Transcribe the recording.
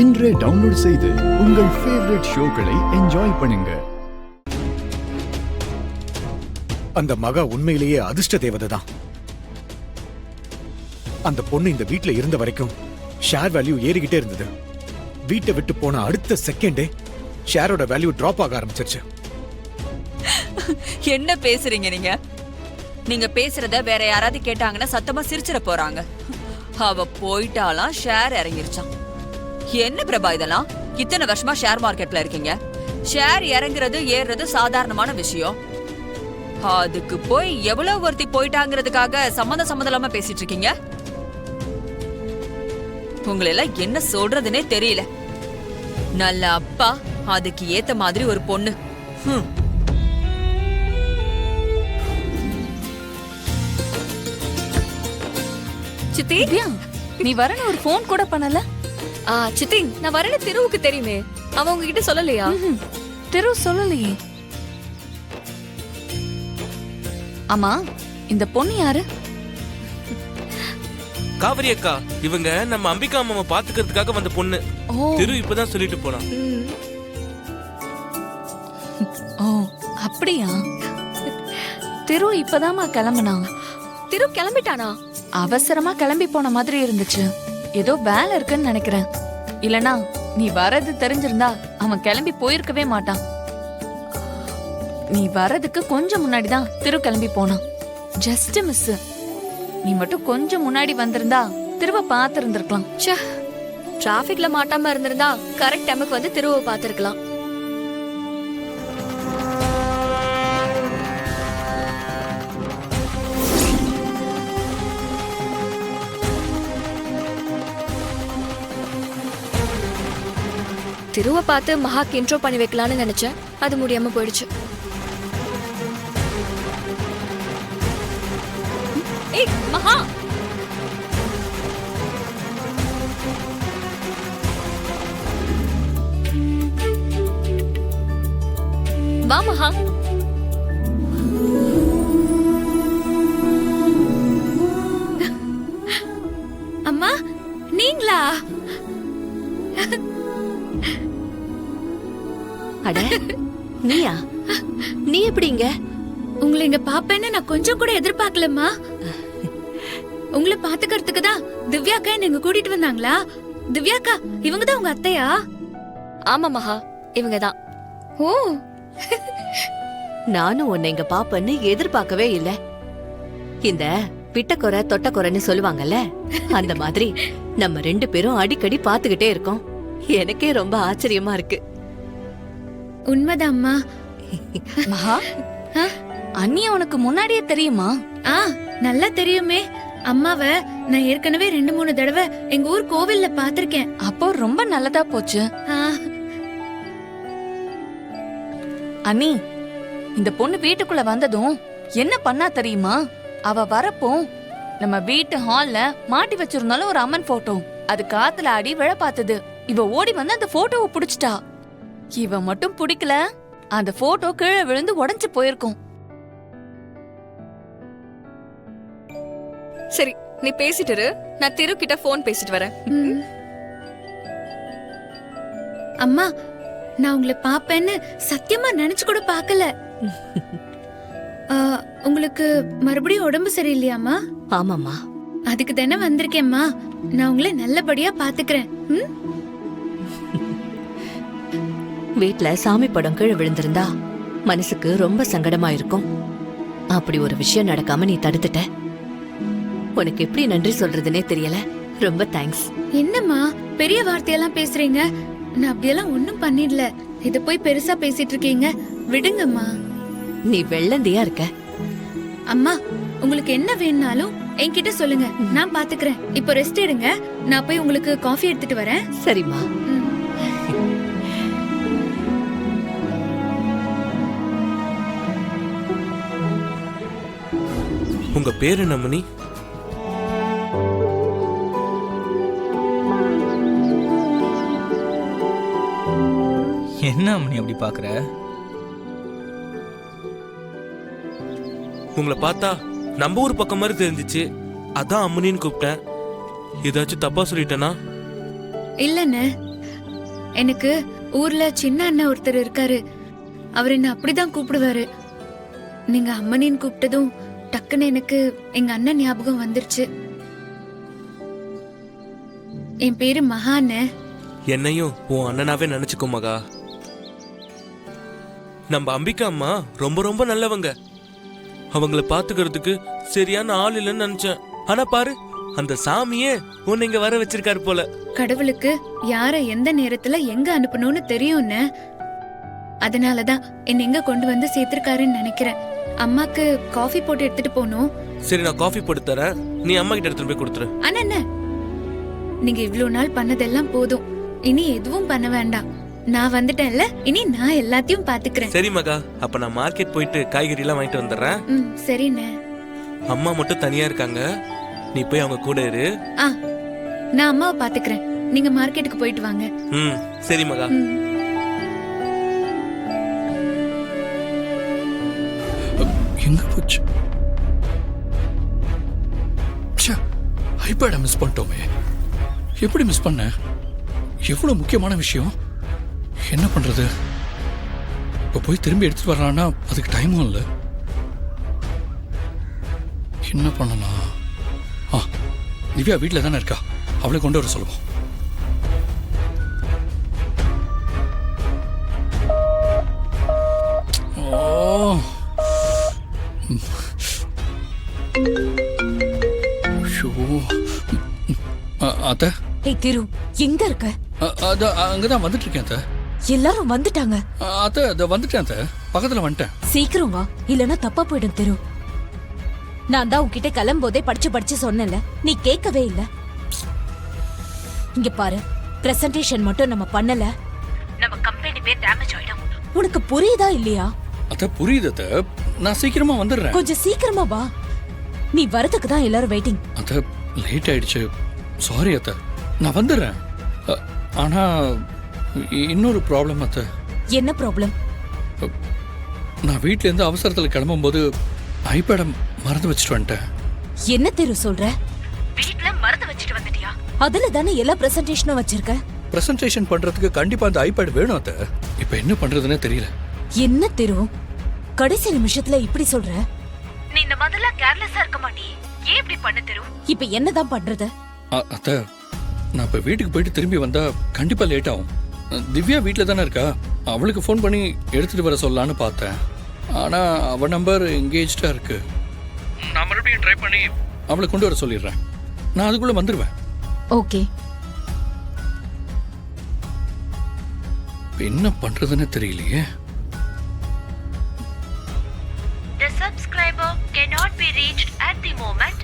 இன்றே டவுன்லோட் செய்து உங்கள் ஃபேவரட் ஷோக்களை என்ஜாய் பண்ணுங்க. அந்த மகா உண்மையிலேயே அதிர்ஷ்ட தேவதை தான். அந்த பொண்ணு இந்த வீட்ல இருந்த வரைக்கும் ஷேர் வேல்யூ ஏறிக்கிட்டே இருந்தது. வீட்டை விட்டு போன அடுத்த செகண்டே ஷேரோட வேல்யூ டிராப் ஆக ஆரம்பிச்சிருச்சு. என்ன பேசுறீங்க நீங்க? நீங்க பேசுறத வேற யாராவது கேட்டாங்கன்னா சத்தமா சிரிச்சிட போறாங்க. அவ போயிட்டாலாம், ஷேர் இறங்கிருச்சான். என்ன பிரபா இதெல்லாம்? இத்தனை வருஷமா ஷேர் மார்க்கெட்ல இருக்கீங்க. ஷேர் இறங்குறது ஏறுறது சாதாரணமான விஷயம். அதுக்கு போய் எவ்வளவு ஒருத்தி போயிட்டாங்கிறதுக்காக சம்மந்தம் இல்லாம பேசிட்டு இருக்கீங்க. உங்களெல்லாம் என்ன சொல்றதுன்னே தெரியல. நல்ல அப்பா, அதுக்கு ஏத்த மாதிரி ஒரு பொண்ணு. சித்தி, நீ வரணும் ஒரு போன் கூட பண்ணல. சித்தி, நான் வரேன்னு திருவுக்கு தெரியுமே. அவன் உங்ககிட்ட சொல்லலையா? திரு சொல்லலையே. ஆமா, இந்த பொண்ணு யாரு? காவிரி அக்கா, இவங்க நம்ம அம்பிகா மாமா பாத்துக்கிறதுக்காக வந்த பொண்ணு. திரு இப்பதான் சொல்லிட்டு போனான். ஓ அப்படியா? திரு இப்பதாமா கிளம்புனான். திரு கிளம்பிட்டானா? அவசரமா கிளம்பி போன மாதிரி இருந்துச்சு. ஏதோ வேலை இருக்குன்னு நினைக்கிறேன். இல்லனா நீ வரது தெரிஞ்சிருந்தா அவன் கிளம்பி போயிருக்கவே மாட்டான். நீ வரதுக்கு கொஞ்சம் முன்னாடிதான் திரு கிளம்பி போனான். Just miss. நீ மட்டும் கொஞ்சம் முன்னாடி வந்திருந்தா திருவ பாத்து இருந்திருக்கலாம். டிராபிக்ல மாட்டாம இருந்திருந்தா கரெக்ட் டைமுக்கு வந்து திருவ பாத்துருக்கலாம். திருவ பார்த்து மகாக்கு இன்ட்ரோ பண்ணி வைக்கலான்னு நினைச்சேன். அது முடியாம போயிடுச்சு. ஏய் மகா, வா மகா. அம்மா, நீங்களா? அட, நீயா? நீ எப்படிங்க? உங்களை இங்க பாப்பேன்னு நான் கொஞ்சம் கூட எதிர்பார்க்கலம்மா. உங்களை பாத்துக்கிறதுக்கு தான் திவ்யாக்கா நீங்க கூட்டிட்டு வந்தாங்களா? திவ்யாக்கா, இவங்க தான் உங்க அத்தையா? ஆமா மகா, இவங்க தான். ஓ, நானும் உன்னை இங்க பாப்பேன்னு எதிர்பார்க்கவே இல்ல. இந்த பிட்டக்குறை தொட்டக்குறைன்னு சொல்லுவாங்கல்ல, அந்த மாதிரி நம்ம ரெண்டு பேரும் அடிக்கடி பாத்துக்கிட்டே இருக்கோம். எனக்கே ரொம்ப ஆச்சரியமா இருக்கு. உண்மைதாம்மா. மகா, அண்ணியா உனக்கு முன்னாடியே தெரியுமா? நல்லா தெரியுமே. அம்மாவை நான் ஏற்கனவே 2-3 தடவை எங்க ஊர் கோவில்ல பாத்திருக்கேன். அப்போ ரொம்ப நல்லதா போச்சு. அண்ணி, இந்த பொண்ணு வீட்டுக்குள்ள வந்ததும் என்ன பண்ணா தெரியுமா? அவ வரப்போ நம்ம வீட்டு ஹால்ல மாட்டி வச்சிருந்தாலும் ஒரு அம்மன் போட்டோ, அது காத்துல ஆடி விழ பார்த்தது. இவ ஓடி வந்து அந்த போட்டோவை புடிச்சிட்டா. இவ மட்டும் பிடிக்கல, அந்த போட்டோ கீழே விழுந்து உடைஞ்சு போயிருக்கும். சரி, நீ பேசிட்டு, நான் திரு கிட்ட போன் பேசிட்டு வரேன். அம்மா, நான் உங்களை பாப்பேன்னு சத்தியமா நினைச்சு கூட பாக்கல. உங்களுக்கு மறுபடியும் உடம்பு சரியில்லையாமா? ஆமாம்மா, அதுக்கு தானே வந்திருக்கேம்மா. நான் உங்களை நல்லபடியா பாத்துக்கிறேன். வீட்ல சாமி படம் கீழே விழுந்திருந்தா மனசுக்கு ரொம்ப சங்கடமா இருக்கும். அப்படி ஒரு விஷயம் நடக்காம நீ தடுத்துட்ட. உனக்கு எப்படி நன்றி சொல்றதுன்னே தெரியல. ரொம்ப தேங்க்ஸ். என்னம்மா பெரிய வார்த்தையெல்லாம் பேசுறீங்க? நான் அப்படியெல்லாம் ஒண்ணும் பண்ணிடல. இத போய் பெருசா பேசிட்டு இருக்கீங்க. விடுங்கம்மா. நீ வெள்ளந்தியா இருக்க. அம்மா, உங்களுக்கு என்ன வேணும்னாலும் என்கிட்ட சொல்லுங்க, நான் பாத்துக்கிறேன். இப்போ ரெஸ்ட் எடுங்க. நான் போய் உங்களுக்கு காஃபி எடுத்துட்டு வரேன். சரிம்மா. உங்க பேரு என்ன மணி? என்ன மணி அப்படி பாக்குற? உங்களை பார்த்தா நம்ம ஊர் பக்கம் மாதிரி தெரிஞ்சிச்சு, அதான் அம்மனின்னு கூப்பிட்டேன். ஏதாச்சும் தப்பா சொல்லிட்டேனா? இல்லன்னு, எனக்கு ஊர்ல சின்ன அண்ணன் ஒருத்தர் இருக்காரு. அவர் என்ன அப்படிதான் கூப்பிடுவாரு. நீங்க அம்மனின்னு கூப்பிட்டதும் டக்குன்னு எனக்கு எங்க அண்ணன் ஞாபகம் வந்துருச்சு. என் பேரு மகான்னு. என்னையும் உன் அண்ணனாவே நினைச்சுக்கோ மகா. நம்ம அம்பிகா அம்மா ரொம்ப ரொம்ப நல்லவங்க. அவங்கள பாத்துக்கிறதுக்கு சரியான ஆள் இல்லைன்னு நினைச்சேன். ஆனா பாரு, அந்த சாமியே உன்னை இங்க வர வச்சிருக்காரு போல. கடவுளுக்கு யார எந்த நேரத்துல எங்க அனுப்பணும்னு தெரியும்னு, அதனாலதான் என்ன எங்க கொண்டு வந்து சேர்த்திருக்காருன்னு நினைக்கிறேன். அம்மாக்கு காஃபி போட்டு எடுத்துட்டு போகணும். சரி, நான் காஃபி போட்டு தரேன், நீ அம்மா கிட்ட எடுத்துட்டு போய் கொடுத்துரு. அண்ணா, நீங்க இவ்வளவு நாள் பண்ணதெல்லாம் போதும், இனி எதுவும் பண்ண வேண்டாம். நான் வந்துட்டேன்ல, இனி நான் எல்லாத்தையும் பாத்துக்கிறேன். சரி மகா, அப்ப நான் மார்க்கெட் போயிட்டு காய்கறி எல்லாம் வாங்கிட்டு வந்துடுறேன். சரிண்ணே. அம்மா மட்டும் தனியா இருக்காங்க, நீ போய் அவங்க கூட இரு. நான் அம்மாவை பாத்துக்கிறேன், நீங்க மார்க்கெட்டுக்கு போயிட்டு வாங்க. சரி மகா. எங்க போச்சு? ஐபேட மிஸ் பண்ணிட்டோமே. எப்படி மிஸ் பண்ண? எவ்வளவு முக்கியமான விஷயம். என்ன பண்றது? இப்ப போய் திரும்பி எடுத்துட்டு வரலான்னா அதுக்கு டைமும் இல்லை. என்ன பண்ணலாம்? திவ்யா வீட்டுல தானே இருக்கா, அவளை கொண்டு வர சொல்லுவோம். அத்த, ஏய் திரு, எங்க இருக்க? அங்கதான் வந்துட்டு இருக்கேன் அத்த. எல்லாரும் வந்துட்டாங்க. அத்த, அத வந்துட்டேன் அத்த, பக்கத்துல வந்துட்டேன். சீக்கிரம் வா, இல்லனா தப்பா போயிடும் திரு. நான் தான் உன்கிட்ட கிளம்போதே படிச்சு சொன்னேன்ல, நீ கேட்கவே இல்ல. இங்க பாரு, பிரசன்டேஷன் மட்டும் நம்ம பண்ணல, நம்ம கம்பெனி பேர் டேமேஜ் ஆயிடும். உனக்கு புரியுதா இல்லையா? அத்த புரியுது அத்த, நான் சீக்கிரமா வந்துடுறேன். கொஞ்சம் சீக்கிரமா வா, நீ வரதுக்கு தான் எல்லாரும் வெயிட்டிங். அத்த லேட் ஆயிடுச்சு, சாரி அத்த, நான் வந்துடுறேன். ஆனா இன்னொரு ப்ராப்ளம் அத்த. என்ன ப்ராப்ளம்? நான் வீட்ல இருந்து அவசரத்துல கிளம்பும் போது ஐபேட மறந்து வச்சுட்டு வந்துட்டேன். என்ன திரு சொல்ற? வீட்ல மறந்து வச்சுட்டு வந்துட்டியா? அதுல தானே எல்லா பிரசன்டேஷனும் வச்சிருக்க. பிரசன்டேஷன் பண்றதுக்கு கண்டிப்பா அந்த ஐபேட் வேணும் அத்த. இப்ப என்ன பண்றதுன்னே தெரியல. என்ன திரு, கடைசி நிமிஷத்துல இப்படி சொல்ற? நீ இந்த முதல்ல கேர்லெஸ்ஸா இருக்க மாட்டீ, ஏன் இப்படி பண்ண திரு? இப்ப என்னதான் பண்றது? அத்த, நான் இப்ப வீட்டுக்கு போயிட்டு திரும்பி வந்தா கண்டிப்பா லேட் ஆகும். திவ்யா வீட்டுல தானே இருக்கா, அவளுக்கு ஃபோன் பண்ணி எடுத்துட்டு வர சொல்லலான்னு பார்த்தேன். ஆனா அவ நம்பர் எங்கேஜ்டா இருக்கு. நான் மறுபடியும் ட்ரை பண்ணி அவளை கொண்டு வர சொல்லிடுறேன். நான் அதுக்குள்ள வந்துருவேன். ஓகே. என்ன பண்றதுன்னு தெரியலையே. The subscriber cannot be reached at the moment.